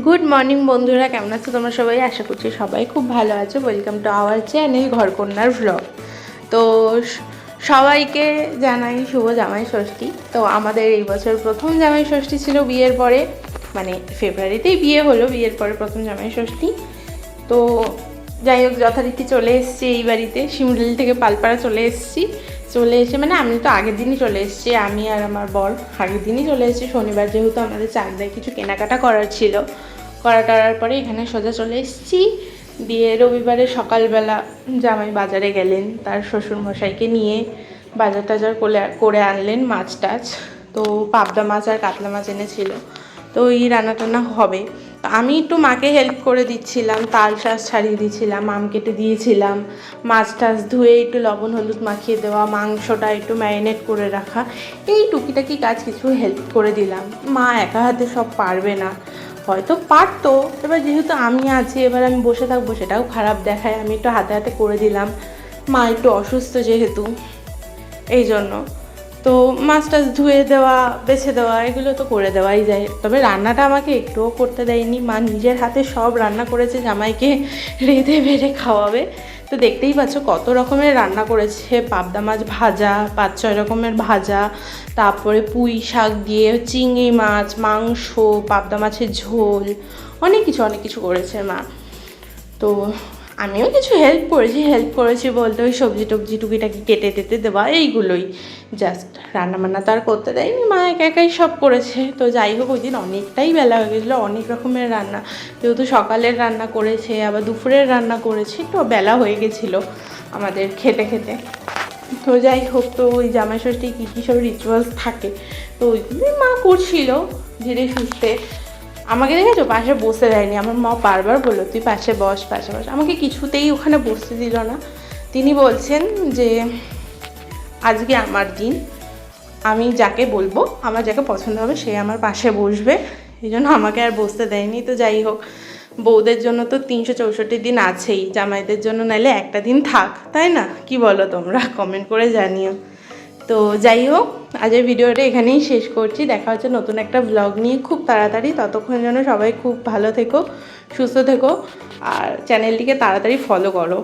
Good morning বন্ধুরা, কেমন আছো তোমরা সবাই? আশা করছি সবাই খুব ভালো আছো। ওয়েলকাম টু আওয়ার চ্যানেল ঘরকন্যার ভ্লগ। তো সবাইকে জানাই শুভ জামাই ষষ্ঠী। তো আমাদের এই বছর প্রথম জামাই ষষ্ঠী ছিল বিয়ের পরে, মানে ফেব্রুয়ারিতেই বিয়ে হলো, বিয়ের পরে প্রথম জামাই ষষ্ঠী। তো যাই হোক, যথারীতি চলে এসেছি এই বাড়িতে, শিমুলিল থেকে পালপাড়া চলে এসেছি। চলে এসে মানে আমি তো আগের দিনই চলে এসেছি, আমি আর আমার বর আগের দিনই চলে এসেছি শনিবার, যেহেতু আমাদের চাকদায় কিছু কেনাকাটা করার ছিল। করার পরে এখানে সোজা চলে এসেছি। দিয়ে রবিবারে সকালবেলা জামাই বাজারে গেলেন, তার শ্বশুরমশাইকে নিয়ে বাজার টাজার করে আনলেন মাছ টাছ। তো পাবদা মাছ আর কাতলা মাছ এনেছিল। তো এই রান্না টান্না হবে। আমি একটু মাকে হেল্প করে দিচ্ছিলাম, তাল শাঁস ছাড়িয়ে দিচ্ছিলাম, আম কেটে দিয়েছিলাম, মাছ টাছ ধুয়ে একটু লবণ হলুদ মাখিয়ে দেওয়া, মাংসটা একটু ম্যারিনেট করে রাখা, এই টুকিটাকি কাজ কিছু হেল্প করে দিলাম। মা একা হাতে সব পারবে না, হয়তো পারতো, এবার যেহেতু আমি আছি, এবার আমি বসে থাকবো সেটাও খারাপ দেখায়। আমি একটু হাতে হাতে করে দিলাম, মা একটু অসুস্থ যেহেতু, এই জন্য। তো মাছ টাছ ধুয়ে দেওয়া, বেছে দেওয়া, এগুলো তো করে দেওয়াই যায়। তবে রান্নাটা আমাকে একটুও করতে দেয়নি, মা নিজের হাতে সব রান্না করেছে, জামাইকে রেঁধে বেড়ে খাওয়াবে। তো দেখতেই পাচ্ছ কত রকমের রান্না করেছে। পাবদা মাছ ভাজা, 5-6 রকমের ভাজা, তারপরে পুঁই শাক দিয়ে চিংড়ি মাছ, মাংস, পাবদা মাছের ঝোল, অনেক কিছু করেছে মা। তো আমিও কিছু হেল্প করেছি বলতে ওই সবজি টবজি টুকিটাকি কেটে টেটে দেওয়া, এইগুলোই জাস্ট। রান্নাবান্না তো আর করতে দেয়নি, মা একাই সব করেছে। তো যাই হোক, ওই দিন অনেকটাই বেলা হয়ে গেছিলো, অনেক রকমের রান্না, যেহেতু সকালের রান্না করেছে আবার দুপুরের রান্না করেছে, একটু বেলা হয়ে গেছিলো আমাদের খেতে। তো যাই হোক, তো ওই জামাই ষষ্ঠী কী সব রিচুয়ালস থাকে, তো ওইগুলোই মা করছিল ধীরে সুস্থে। আমাকে দেখেছো পাশে বসতে দেয়নি, আমার মা বারবার বললো তুই পাশে বস। আমাকে কিছুতেই ওখানে বসতে দিল না। তিনি বলছেন যে আজকে আমার দিন, আমি যাকে বলবো, আমার যাকে পছন্দ হবে সে আমার পাশে বসবে, এই জন্য আমাকে আর বসতে দেয়নি। তো যাই হোক, বউদের জন্য তো 364 দিন আছেই, জামাইদের জন্য নাইলে একটা দিন থাক, তাই না? কি বলো তোমরা? কমেন্ট করে জানিও। তো যাই হোক, আজকের ভিডিওটা এখানেই শেষ করছি। দেখা হচ্ছে নতুন একটা ব্লগ নিয়ে খুব তাড়াতাড়ি। ততক্ষণ যেন সবাই খুব ভালো থেকো, সুস্থ থেকো, আর চ্যানেলটিকে তাড়াতাড়ি ফলো করো।